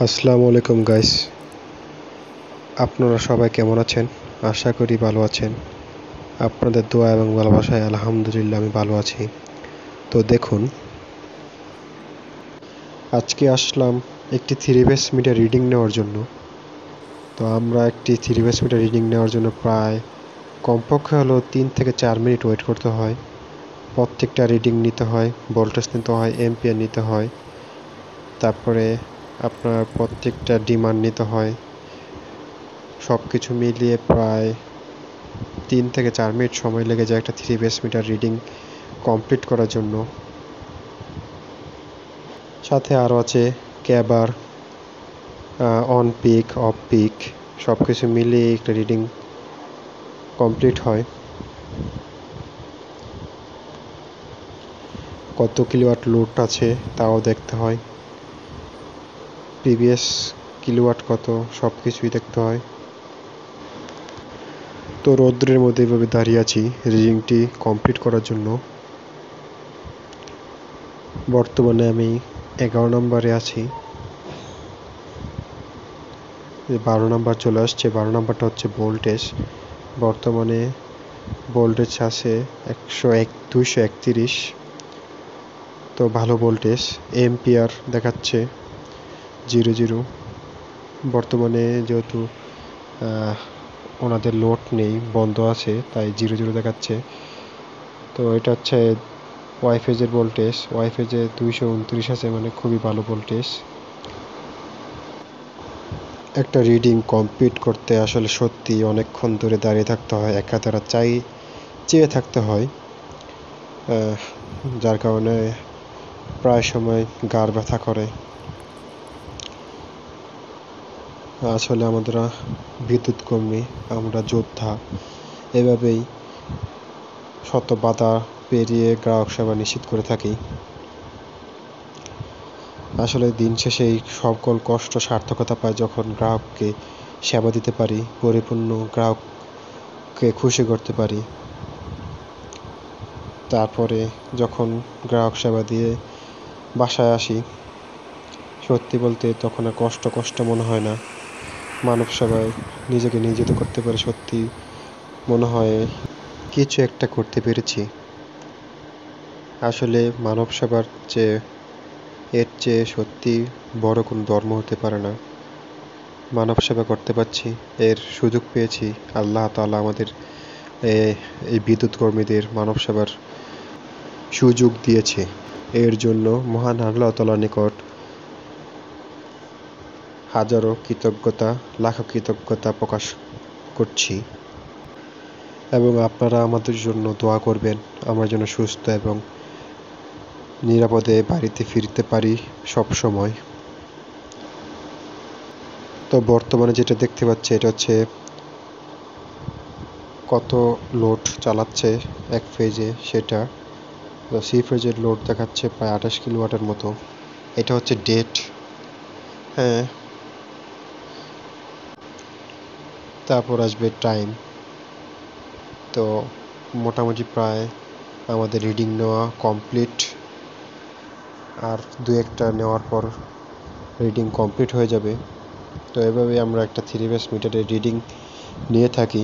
আসসালামু আলাইকুম গাইস, আপনারা সবাই কেমন আছেন? আশা করি ভালো আছেন। আপনাদের দোয়া এবং ভালোবাসায় আলহামদুলিল্লাহ আমি ভালো আছি। তো দেখুন, আজকে আসলাম একটি 3 মিটার রিডিং নেওয়ার জন্য। তো আমরা একটি 3 মিটার রিডিং নেওয়ার জন্য প্রায় কমপক্ষে হলো 3 থেকে 4 মিনিট ওয়েট করতে হয়। প্রত্যেকটা রিডিং নিতে হয়, ভোল্টেজ নিতে হয়, এম্পিয়ার নিতে হয়, তারপরে আপনার প্রত্যেকটা ডিমান্ড নিতে হয়। সব কিছু মিলিয়ে প্রায় 3 থেকে 4 মিনিট সময় লেগে যায় একটা 3 মিটার রিডিং কমপ্লিট করার জন্য। সাথে আরও আছে ক্যাবার, অন পিক, অফ পিক, সব কিছু মিলিয়ে একটা রিডিং কমপ্লিট হয়। কত কিলোওয়াট লোড আছে তাও দেখতে হয়, প্রিভিয়াস কিলোওয়াট কত, সব কিছুই দেখতে হয়। তো রৌদ্রের মধ্যে এভাবে দাঁড়িয়ে আছি রিডিংটি কমপ্লিট করার জন্য। বর্তমানে আমি 11 নম্বরে আছি, 12 নম্বর চলে আসছে। 12 নম্বরটা হচ্ছে ভোল্টেজ। বর্তমানে ভোল্টেজ আছে 231। তো ভালো ভোল্টেজ। এম্পিয়ার দেখাচ্ছে 0 বর্তমানে যেহেতু ওনাদের লোড নেই, বন্ধ আছে, তাই 0 দেখাচ্ছে। তো এটা হচ্ছে ওয়াই ফেজের ভোল্টেজ। ওয়াই ফেজে 229 আছে, মানে খুবই ভালো ভোল্টেজ। একটা রিডিং কমপ্লিট করতে আসলে সত্যি অনেকক্ষণ ধরে দাঁড়িয়ে থাকতে হয়, একাধারে চেয়ে থাকতে হয়, যার কারণে প্রায় সময় ঘাড় ব্যথা করে। আসলে আমরা বিদ্যুৎ কর্মী, আমরা যোদ্ধা, এভাবেই শত বাধা পেরিয়ে গ্রাহক সেবা নিশ্চিত করে থাকি। আসলে দিন শেষে এই সকল কষ্ট সার্থকতা পায় যখন গ্রাহককে সেবা দিতে পারি, পরিপূর্ণ গ্রাহককে খুশি করতে পারি। তারপরে যখন গ্রাহক সেবা দিয়ে বাসায় আসি, সত্যি বলতে তখন আর কষ্ট মনে হয় না। মানব সেবায় নিজেকে নিয়োজিত করতে পারে, সত্যি মনে হয় কিছু একটা করতে পেরেছি। আসলে মানব সেবার এর চেয়ে সত্যি বড় কোনো ধর্ম হতে পারে না। মানব সেবা করতে পারছি, এর সুযোগ পেয়েছি। আল্লাহ তাআলা আমাদের এই বিদ্যুৎ কর্মীদের মানব সেবার সুযোগ দিয়েছে। এর জন্য মহান আল্লাহ তাআলার নিকট হাজারো কৃতজ্ঞতা, লাখো কৃতজ্ঞতা প্রকাশ করছি। এবং আপনারা আমাদের জন্য দোয়া করবেন, আমরা যেন সুস্থ এবং নিরাপদে বাড়িতে ফিরতে পারি সব সময়। তো বর্তমানে যেটা দেখতে পাচ্ছি, এটা হচ্ছে কত লোড চালাচ্ছে এক ফেজে সেটা। তো সি ফেজের লোড দেখাচ্ছে প্রায় 28 কিলোওয়াটের মতো। এটা হচ্ছে ডেট। হ্যাঁ, তারপর আসবে টাইম। তো মোটামুটি প্রায় আমাদের রিডিং নেওয়া কমপ্লিট, আর দু একটা নেওয়ার পর রিডিং কমপ্লিট হয়ে যাবে। তো এভাবে আমরা একটা 3 মিটারের রিডিং নিয়ে থাকি।